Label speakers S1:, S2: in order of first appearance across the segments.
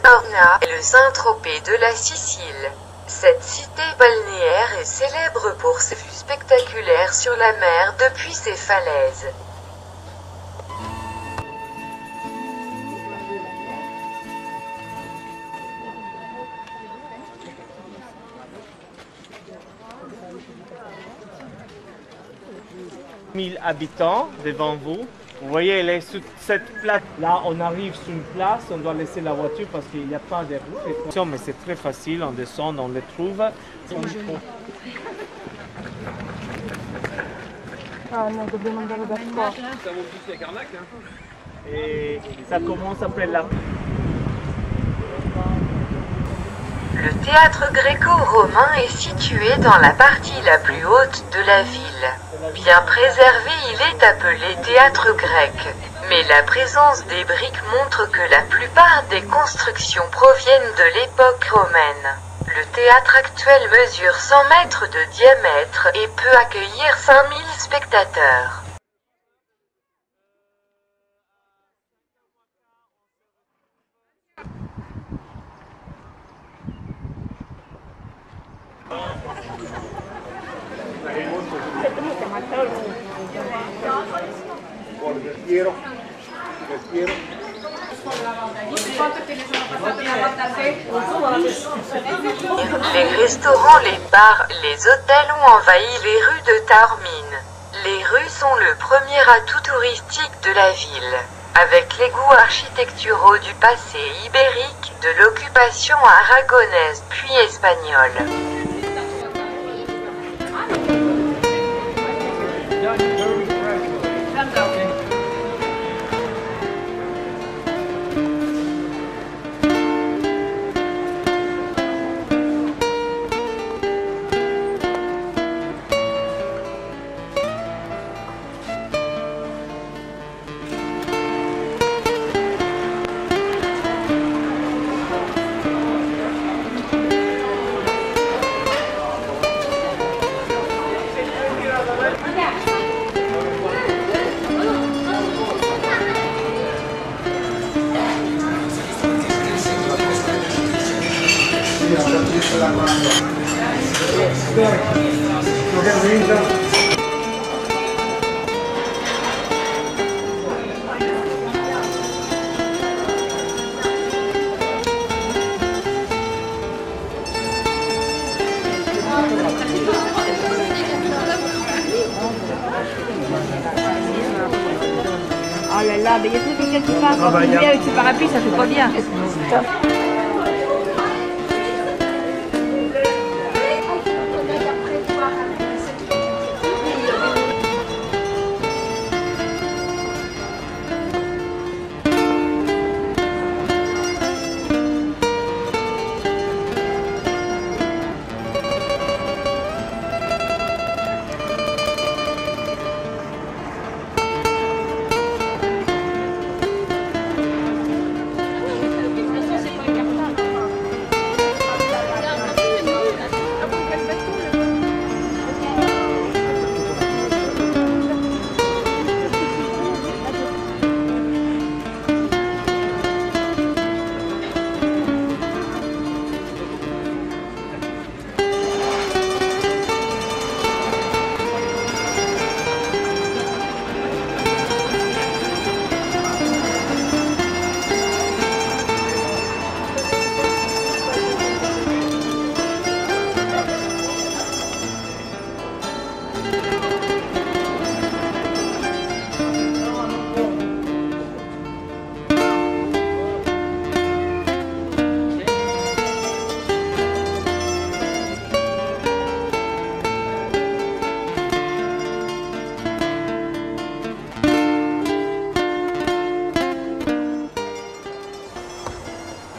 S1: Taormina est le Saint-Tropez de la Sicile. Cette cité balnéaire est célèbre pour ses vues spectaculaires sur la mer depuis ses falaises.
S2: Habitants devant vous. Vous voyez, elle est sur cette place. Là, on arrive sur une place, on doit laisser la voiture parce qu'il n'y a pas de route. Mais c'est très facile, on descend, on les trouve.
S3: Ah no, dobbiamo andare da qua.
S2: Et ça commence après la...
S1: Le théâtre gréco-romain est situé dans la partie la plus haute de la ville. Bien préservé, il est appelé théâtre grec. Mais la présence des briques montre que la plupart des constructions proviennent de l'époque romaine. Le théâtre actuel mesure 100 mètres de diamètre et peut accueillir 5000 spectateurs. Les restaurants, les bars, les hôtels ont envahi les rues de Taormine. Les rues sont le premier atout touristique de la ville, avec les goûts architecturaux du passé ibérique, de l'occupation aragonaise puis espagnole.
S3: Oh là là, mais il y a toujours quelqu'un qui passe. Quand tu mets avec ses parapluies, ça fait pas bien.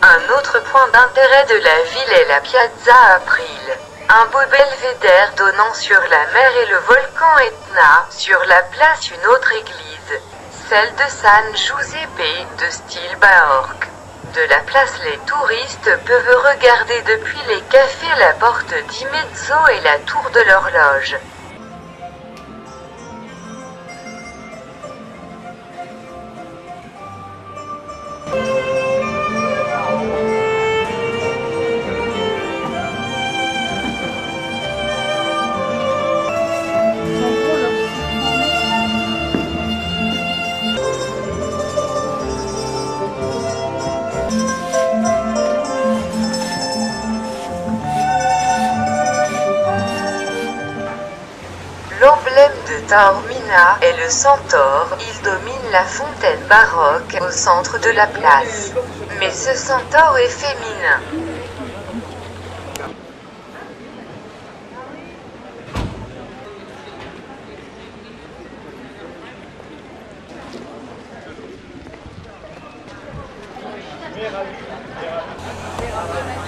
S3: Un autre point d'intérêt de la ville est la Piazza April, un beau belvédère donnant sur la mer et le volcan Etna. Sur la place, une autre église, celle de San Giuseppe, de style baroque. De la place, les touristes peuvent regarder depuis les cafés la porte di Mezzo et la tour de l'horloge.
S1: Taormina est le centaure. Il domine la fontaine baroque au centre de la place. Mais ce centaure est féminin.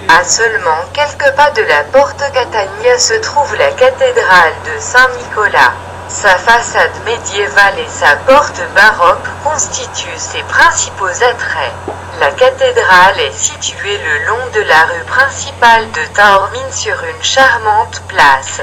S1: À seulement quelques pas de la porte Catania se trouve la cathédrale de Saint-Nicolas. Sa façade médiévale et sa porte baroque constituent ses principaux attraits. La cathédrale est située le long de la rue principale de Taormine sur une charmante place.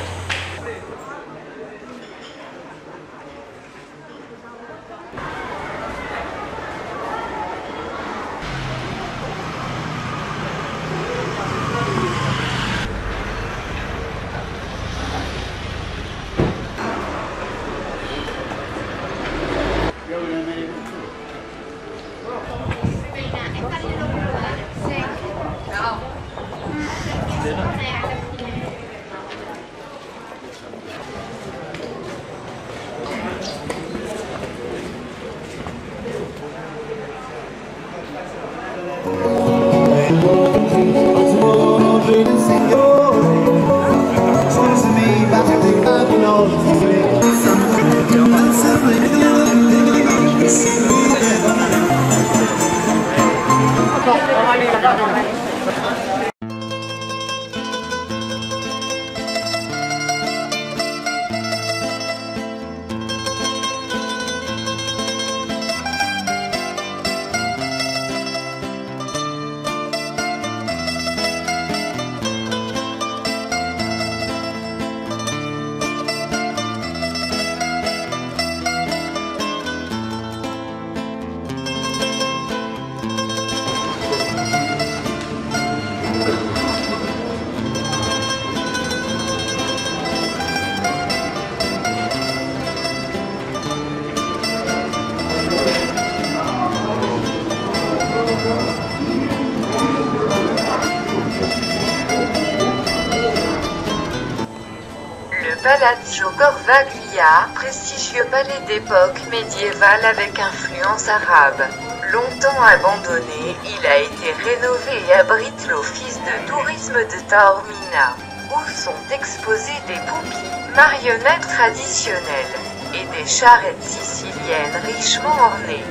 S1: Palazzo Corvaglia, prestigieux palais d'époque médiévale avec influence arabe. Longtemps abandonné, il a été rénové et abrite l'office de tourisme de Taormina, où sont exposées des poupies, marionnettes traditionnelles, et des charrettes siciliennes richement ornées.